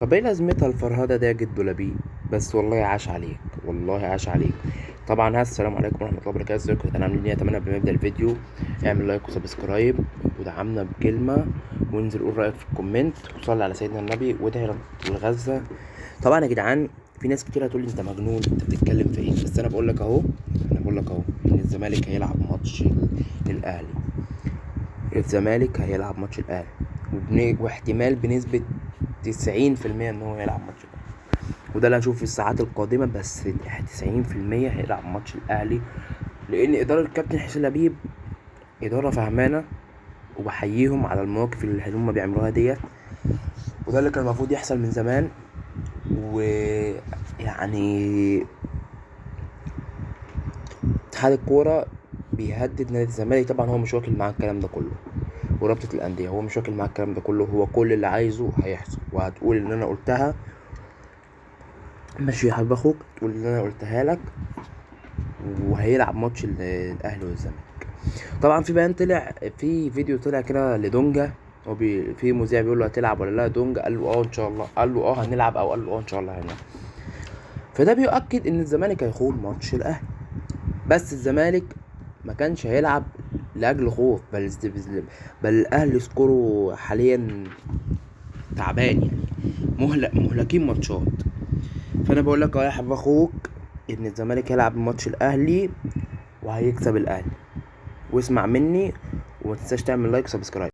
طب ايه لازمتها الفرهدة دي يا جدو لبيب؟ بس والله عاش عليك، والله عاش عليك. طبعا السلام عليكم ورحمة الله وبركاته. ازيكم؟ انا عاملين ايه؟ اتمنى قبل ما نبدأ الفيديو اعمل لايك وسبسكرايب ودعمنا بكلمة، وانزل قول رأيك في الكومنت، وصلي على سيدنا النبي وادعي لغزة. طبعا يا جدعان في ناس كتير هتقول لي انت مجنون، انت بتتكلم في ايه؟ بس انا بقول لك اهو، ان الزمالك هيلعب ماتش الاهلي. الزمالك هيلعب ماتش الاهلي واحتمال بنسبة 90% ان هو يلعب ماتش الاهلي، وده اللي هنشوفه في الساعات القادمة. بس 90% هيلعب ماتش الاهلي، لان ادارة الكابتن حسين لبيب ادارة فهمانة، وبحييهم على المواقف اللي هم بيعملوها ديت. وده اللي كان المفروض يحصل من زمان. ويعني اتحاد الكورة بيهدد نادي الزمالك. طبعا هو مش واكل معاه الكلام ده كله، ورابطة الأندية هو مش واكل معاه الكلام ده كله. هو كل اللي عايزه هيحصل، وهتقول ان انا قلتها. ماشي يا حبيب اخوك، تقول ان انا قلتها لك. وهيلعب ماتش الاهلي والزمالك. طبعا في بيان طلع، في فيديو طلع كده لدونجا، هو في مذيع بيقول له هتلعب ولا لا. دونجا قال له اه ان شاء الله، قال له اه هنلعب، او قال له اه ان شاء الله هنلعب. فده بيؤكد ان الزمالك هيخوض ماتش الاهلي. بس الزمالك ما كانش هيلعب لاجل خوف، بل الاهلي سكوره حاليا تعبان، يعني مهلكين ماتشات. فانا بقول لك اهو يا حبيب اخوك، ان الزمالك هيلعب ماتش الاهلي وهيكسب الاهلي. واسمع مني، وما تنساش تعمل لايك وسبسكرايب.